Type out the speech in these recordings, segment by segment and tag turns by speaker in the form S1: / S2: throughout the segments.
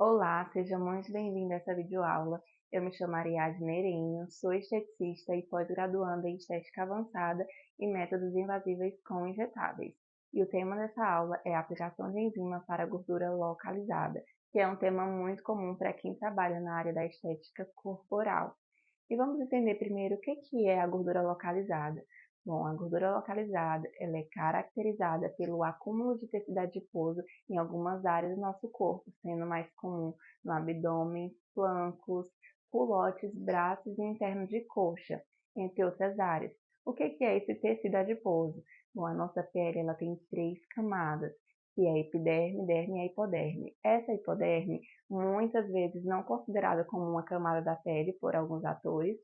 S1: Olá, seja muito bem-vindo a essa videoaula. Eu me chamo Ariadne Neirinho, sou esteticista e pós-graduanda em estética avançada e métodos invasíveis com injetáveis. E o tema dessa aula é a aplicação de enzima para gordura localizada, que é um tema muito comum para quem trabalha na área da estética corporal. E vamos entender primeiro o que é a gordura localizada. Bom, a gordura localizada ela é caracterizada pelo acúmulo de tecido adiposo em algumas áreas do nosso corpo, sendo mais comum no abdômen, flancos, culotes, braços e interno de coxa, entre outras áreas. O que é esse tecido adiposo? Bom, a nossa pele ela tem três camadas, que é a epiderme, derme e a hipoderme. Essa hipoderme, muitas vezes não considerada como uma camada da pele por alguns atores,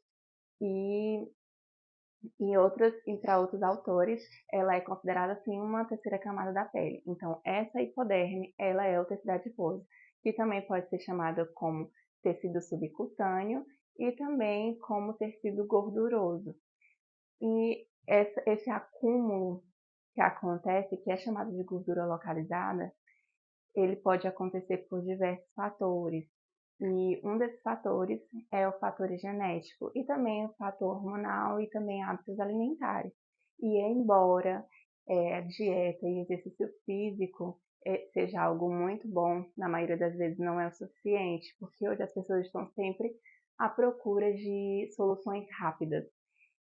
S1: e para outros autores, ela é considerada assim uma terceira camada da pele. Então, essa hipoderme, ela é o tecido adiposo, que também pode ser chamada como tecido subcutâneo e também como tecido gorduroso. E esse acúmulo que acontece, que é chamado de gordura localizada, ele pode acontecer por diversos fatores. E um desses fatores é o fator genético e também o fator hormonal e também hábitos alimentares. E embora a dieta e exercício físico seja algo muito bom, na maioria das vezes não é o suficiente, porque hoje as pessoas estão sempre à procura de soluções rápidas.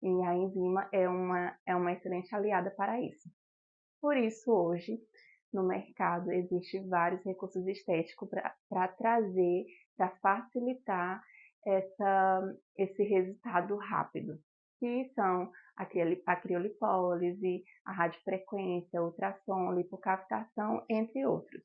S1: E a enzima é uma excelente aliada para isso. Por isso, hoje, no mercado, existem vários recursos estéticos para trazer, para facilitar esse resultado rápido, que são a criolipólise, a radiofrequência, ultrassom, lipocavitação, entre outros.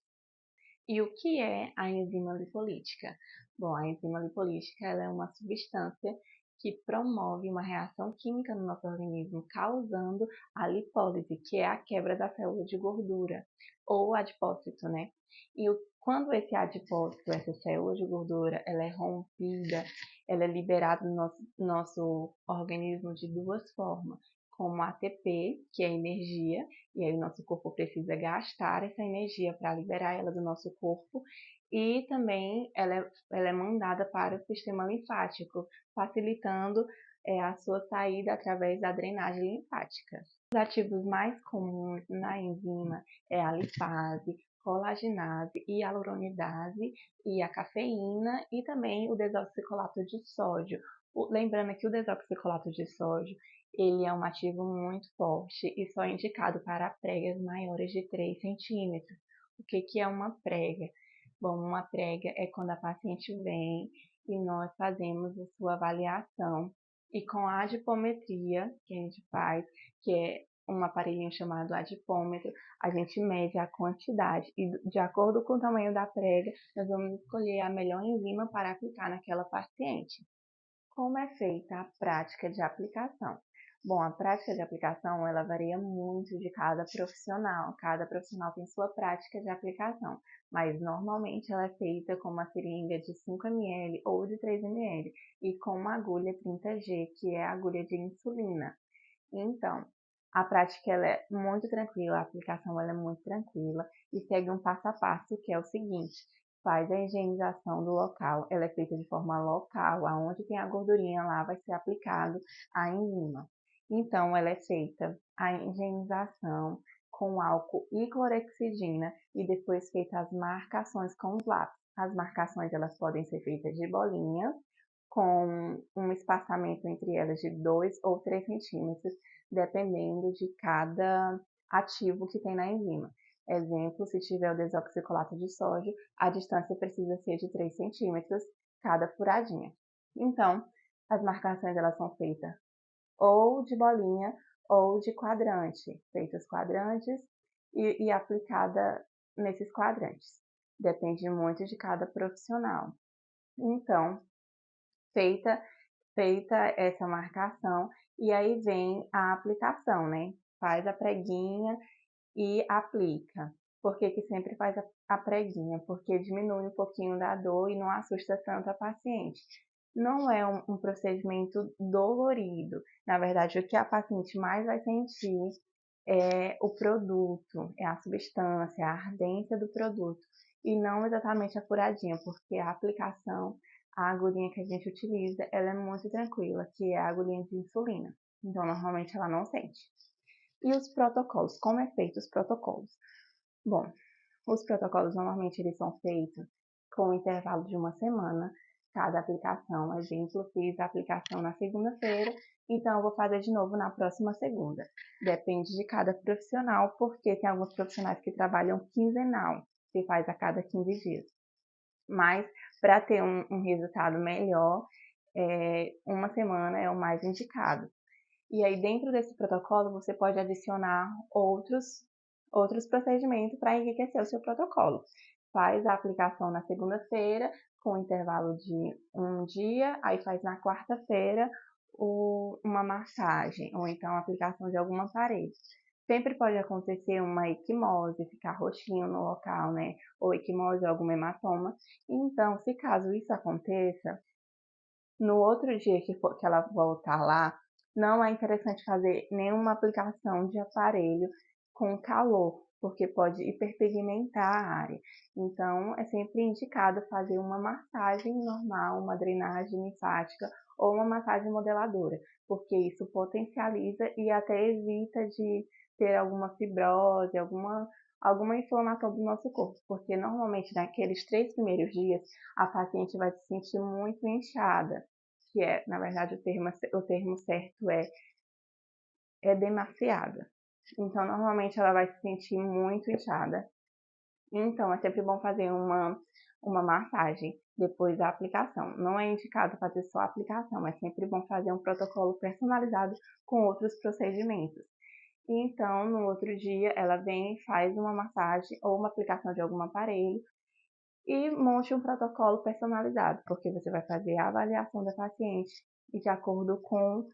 S1: E o que é a enzima lipolítica? Bom, a enzima lipolítica ela é uma substância que promove uma reação química no nosso organismo, causando a lipólise, que é a quebra da célula de gordura, ou adipócito, né? Quando esse adipócito, essa célula de gordura, ela é rompida, ela é liberada no nosso organismo de duas formas, como ATP, que é energia, e aí o nosso corpo precisa gastar essa energia para liberar ela do nosso corpo, e também ela é mandada para o sistema linfático, facilitando a sua saída através da drenagem linfática. Os ativos mais comuns na enzima é a lipase, colagenase, hialuronidase e a cafeína e também o desoxicolato de sódio. Lembrando que o desoxicolato de sódio ele é um ativo muito forte e só é indicado para pregas maiores de 3 centímetros. O que é uma prega? Bom, uma prega é quando a paciente vem e nós fazemos a sua avaliação. E com a adipometria que a gente faz, que é um aparelhinho chamado adipômetro, a gente mede a quantidade e de acordo com o tamanho da prega, nós vamos escolher a melhor enzima para aplicar naquela paciente. Como é feita a prática de aplicação? Bom, a prática de aplicação ela varia muito de cada profissional tem sua prática de aplicação, mas normalmente ela é feita com uma seringa de 5 ml ou de 3 ml e com uma agulha 30G, que é a agulha de insulina. Então, a prática ela é muito tranquila, a aplicação ela é muito tranquila e segue um passo a passo que é o seguinte: faz a higienização do local, ela é feita de forma local, aonde tem a gordurinha lá vai ser aplicado a enzima. Então, ela é feita a higienização com álcool e clorexidina e depois feita as marcações com os lápis. As marcações elas podem ser feitas de bolinhas, com um espaçamento entre elas de 2 ou 3 centímetros, dependendo de cada ativo que tem na enzima. Exemplo, se tiver o desoxicolato de sódio, a distância precisa ser de 3 centímetros cada furadinha. Então, as marcações elas são feitas ou de bolinha ou de quadrante, feitas quadrantes e aplicada nesses quadrantes. Depende muito de cada profissional. Então, feita essa marcação, e aí vem a aplicação, né? Faz a preguinha e aplica. Por que sempre faz a preguinha? Porque diminui um pouquinho da dor e não assusta tanto a paciente. Não é um procedimento dolorido. Na verdade, o que a paciente mais vai sentir é o produto, é a substância, a ardência do produto. e não exatamente a furadinha, porque a aplicação, a agulhinha que a gente utiliza, ela é muito tranquila, que é a agulhinha de insulina. Então, normalmente ela não sente. E os protocolos, como é feito os protocolos? Bom, os protocolos normalmente eles são feitos com um intervalo de uma semana, cada aplicação. Exemplo, fiz a aplicação na segunda-feira, então eu vou fazer de novo na próxima segunda. Depende de cada profissional, porque tem alguns profissionais que trabalham quinzenal, que faz a cada 15 dias. Mas para ter um resultado melhor, uma semana é o mais indicado. E aí, dentro desse protocolo, você pode adicionar outros procedimentos para enriquecer o seu protocolo. Faz a aplicação na segunda-feira, com intervalo de um dia, aí faz na quarta-feira uma massagem, ou então a aplicação de algum aparelho. Sempre pode acontecer uma equimose, ficar roxinho no local, né? Ou equimose ou algum hematoma. Então, se caso isso aconteça, no outro dia que ela voltar lá, não é interessante fazer nenhuma aplicação de aparelho com calor, porque pode hiperpigmentar a área. Então, é sempre indicado fazer uma massagem normal, uma drenagem linfática ou uma massagem modeladora, porque isso potencializa e até evita de ter alguma fibrose, alguma inflamação do nosso corpo, porque normalmente naqueles 3 primeiros dias a paciente vai se sentir muito inchada, que é, na verdade, o termo certo é demasiada. Então, normalmente ela vai se sentir muito inchada. Então, é sempre bom fazer uma massagem depois da aplicação. Não é indicado fazer só a aplicação, é sempre bom fazer um protocolo personalizado com outros procedimentos. Então, no outro dia, ela vem e faz uma massagem ou uma aplicação de algum aparelho e monte um protocolo personalizado, porque você vai fazer a avaliação da paciente e de acordo com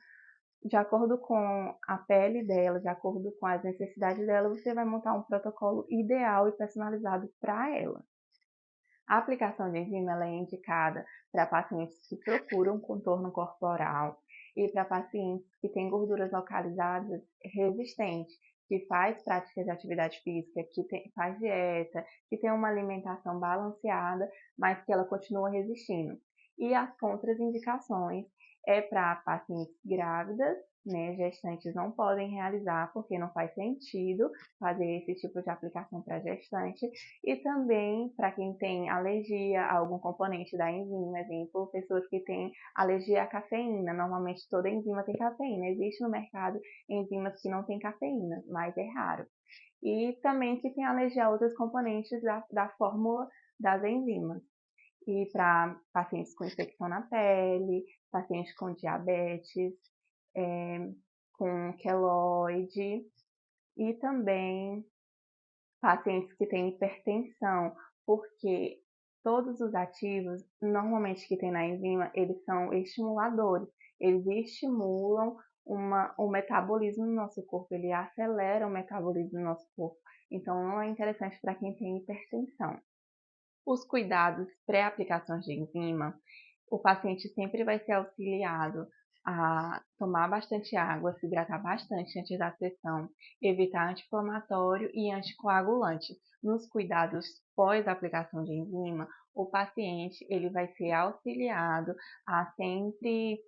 S1: a pele dela, de acordo com as necessidades dela, você vai montar um protocolo ideal e personalizado para ela. A aplicação de enzima ela é indicada para pacientes que procuram contorno corporal e para pacientes que têm gorduras localizadas resistentes, que faz prática de atividade física, faz dieta, que tem uma alimentação balanceada, mas que ela continua resistindo. E as contraindicações é para pacientes grávidas, né, gestantes não podem realizar porque não faz sentido fazer esse tipo de aplicação para gestante, e também para quem tem alergia a algum componente da enzima, exemplo, pessoas que têm alergia à cafeína. Normalmente toda enzima tem cafeína. Existe no mercado enzimas que não têm cafeína, mas é raro. E também que tem alergia a outros componentes da fórmula das enzimas. E para pacientes com infecção na pele, pacientes com diabetes, com queloide e também pacientes que têm hipertensão, porque todos os ativos, normalmente que tem na enzima, eles são estimuladores. Eles estimulam o metabolismo no nosso corpo, ele acelera o metabolismo no nosso corpo. Então, não é interessante para quem tem hipertensão. Os cuidados pré-aplicação de enzima, o paciente sempre vai ser auxiliado a tomar bastante água, se hidratar bastante antes da sessão, evitar anti-inflamatório e anticoagulante. Nos cuidados pós-aplicação de enzima, o paciente ele vai ser auxiliado a sempre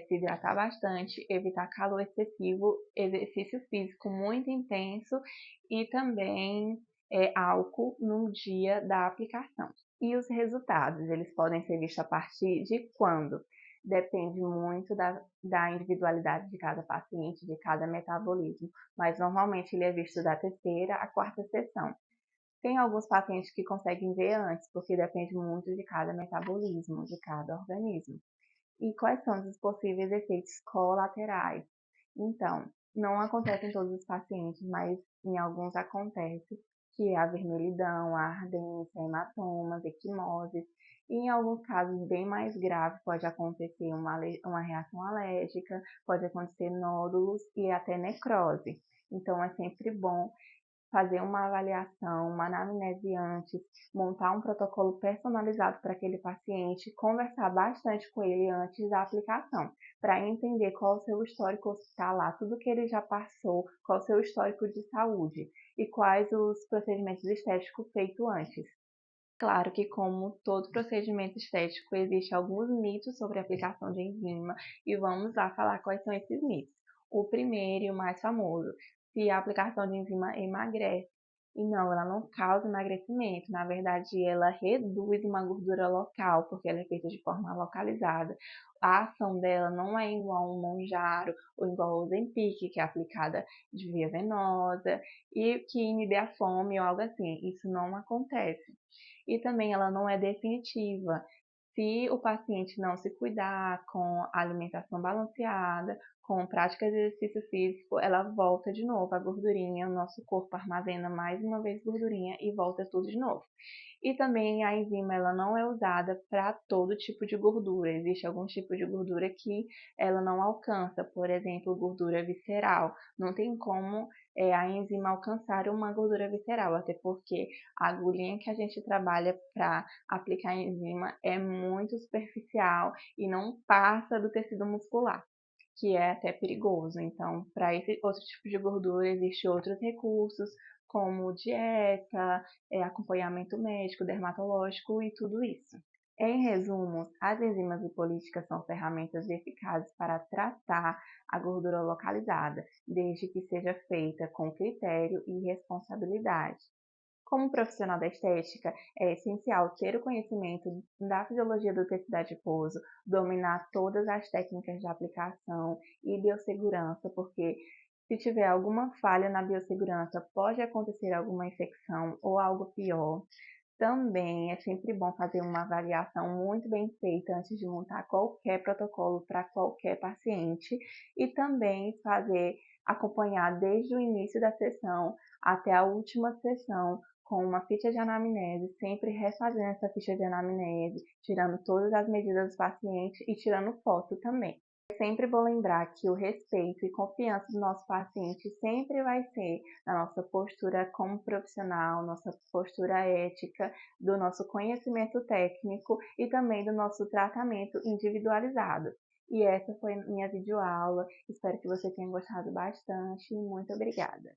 S1: se hidratar bastante, evitar calor excessivo, exercício físico muito intenso e também álcool no dia da aplicação. E os resultados, eles podem ser vistos a partir de quando? Depende muito da individualidade de cada paciente, de cada metabolismo, mas normalmente ele é visto da terceira à quarta sessão. Tem alguns pacientes que conseguem ver antes, porque depende muito de cada metabolismo, de cada organismo. E quais são os possíveis efeitos colaterais? Então, não acontece em todos os pacientes, mas em alguns acontece, que é a vermelhidão, a ardência, hematomas, equimoses. E em alguns casos bem mais graves pode acontecer uma reação alérgica, pode acontecer nódulos e até necrose. Então, é sempre bom fazer uma avaliação, uma anamnese antes, montar um protocolo personalizado para aquele paciente, conversar bastante com ele antes da aplicação, para entender qual é o seu histórico hospitalar, tudo que ele já passou, qual é o seu histórico de saúde e quais os procedimentos estéticos feitos antes. Claro que, como todo procedimento estético, existe alguns mitos sobre a aplicação de enzima e vamos lá falar quais são esses mitos. O primeiro e o mais famoso, se a aplicação de enzima emagrece. E não, ela não causa emagrecimento. Na verdade, ela reduz uma gordura local, porque ela é feita de forma localizada. A ação dela não é igual ao Mounjaro ou igual ao Ozempic, que é aplicada de via venosa e que inibe a fome ou algo assim. Isso não acontece. E também ela não é definitiva. Se o paciente não se cuidar com alimentação balanceada, com prática de exercício físico, ela volta de novo a gordurinha, o nosso corpo armazena mais uma vez gordurinha e volta tudo de novo. E também a enzima ela não é usada para todo tipo de gordura. Existe algum tipo de gordura que ela não alcança, por exemplo, gordura visceral. Não tem como a enzima alcançar uma gordura visceral, até porque a agulhinha que a gente trabalha para aplicar a enzima é muito superficial e não passa do tecido muscular, que é até perigoso. Então, para esse outro tipo de gordura, existem outros recursos, como dieta, acompanhamento médico, dermatológico e tudo isso. Em resumo, as enzimas lipolíticas são ferramentas eficazes para tratar a gordura localizada, desde que seja feita com critério e responsabilidade. Como profissional da estética, é essencial ter o conhecimento da fisiologia do tecido adiposo, dominar todas as técnicas de aplicação e biossegurança, porque se tiver alguma falha na biossegurança, pode acontecer alguma infecção ou algo pior. Também é sempre bom fazer uma avaliação muito bem feita antes de montar qualquer protocolo para qualquer paciente e também acompanhar desde o início da sessão até a última sessão com uma ficha de anamnese, sempre refazendo essa ficha de anamnese, tirando todas as medidas do paciente e tirando foto também. É sempre bom lembrar que o respeito e confiança do nosso paciente sempre vai ser na nossa postura como profissional, nossa postura ética, do nosso conhecimento técnico e também do nosso tratamento individualizado. E essa foi minha videoaula. Espero que você tenha gostado bastante. Muito obrigada!